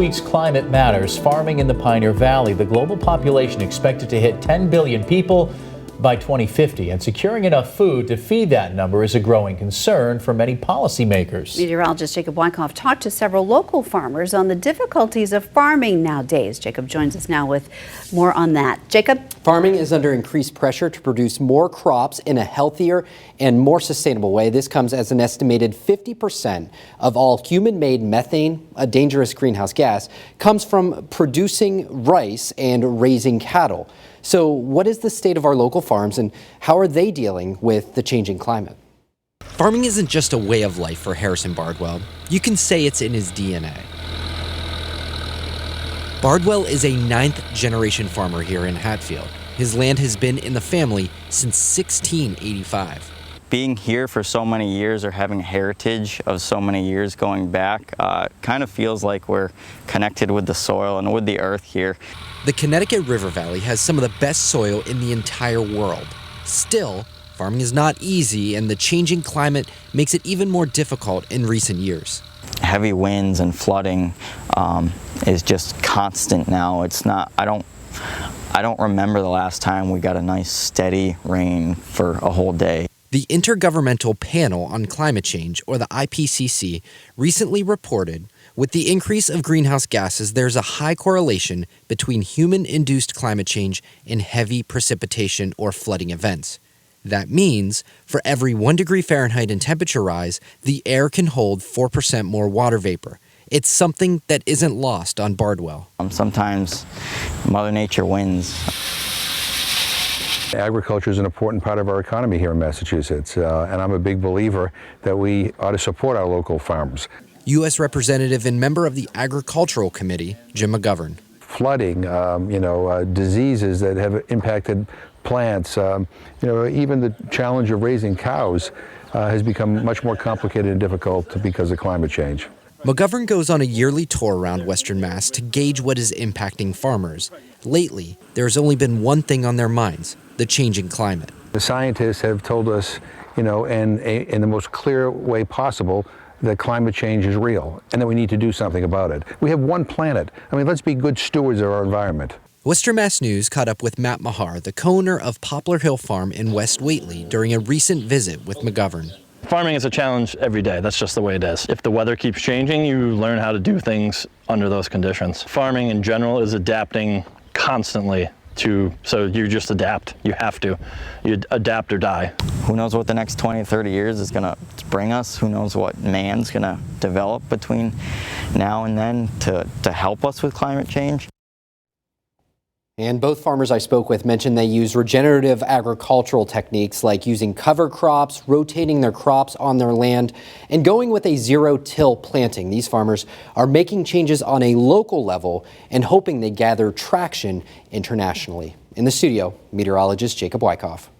Week's Climate Matters, farming in the Pioneer Valley. The global population expected to hit 10 billion people by 2050, and securing enough food to feed that number is a growing concern for many policymakers. Meteorologist Jacob Wyckoff talked to several local farmers on the difficulties of farming nowadays. Jacob joins us now with more on that. Jacob? Farming is under increased pressure to produce more crops in a healthier and more sustainable way. This comes as an estimated 50% of all human-made methane, a dangerous greenhouse gas, comes from producing rice and raising cattle. So what is the state of our local farms and how are they dealing with the changing climate? Farming isn't just a way of life for Harrison Bardwell. You can say it's in his DNA. Bardwell is a 9th-generation farmer here in Hatfield. His land has been in the family since 1685. Being here for so many years, or having a heritage of so many years going back, kind of feels like we're connected with the soil and with the earth here. The Connecticut River Valley has some of the best soil in the entire world. Still, farming is not easy, and the changing climate makes it even more difficult in recent years. Heavy winds and flooding is just constant now. It's not, I don't remember the last time we got a nice steady rain for a whole day. The Intergovernmental Panel on Climate Change, or the IPCC, recently reported with the increase of greenhouse gases, there's a high correlation between human-induced climate change and heavy precipitation or flooding events. That means for every 1 degree Fahrenheit in temperature rise, the air can hold 4% more water vapor. It's something that isn't lost on Bardwell. Sometimes Mother Nature wins. Agriculture is an important part of our economy here in Massachusetts, and I'm a big believer that we ought to support our local farms. U.S. Representative and member of the Agricultural Committee, Jim McGovern. Flooding, diseases that have impacted plants, even the challenge of raising cows has become much more complicated and difficult because of climate change. McGovern goes on a yearly tour around Western Mass to gauge what is impacting farmers. Lately, there has only been one thing on their minds: the changing climate. The scientists have told us, in the most clear way possible, that climate change is real and that we need to do something about it. We have one planet. Let's be good stewards of our environment. Western Mass News caught up with Matt Mahar, the co-owner of Poplar Hill Farm in West Whately, during a recent visit with McGovern. Farming is a challenge every day. That's just the way it is. If the weather keeps changing, you learn how to do things under those conditions. Farming in general is adapting constantly so you just adapt. You have to. You adapt or die. Who knows what the next 20, 30 years is going to bring us? Who knows what man's going to develop between now and then to help us with climate change? And both farmers I spoke with mentioned they use regenerative agricultural techniques like using cover crops, rotating their crops on their land, and going with a zero-till planting. These farmers are making changes on a local level and hoping they gather traction internationally. In the studio, meteorologist Jacob Wyckoff.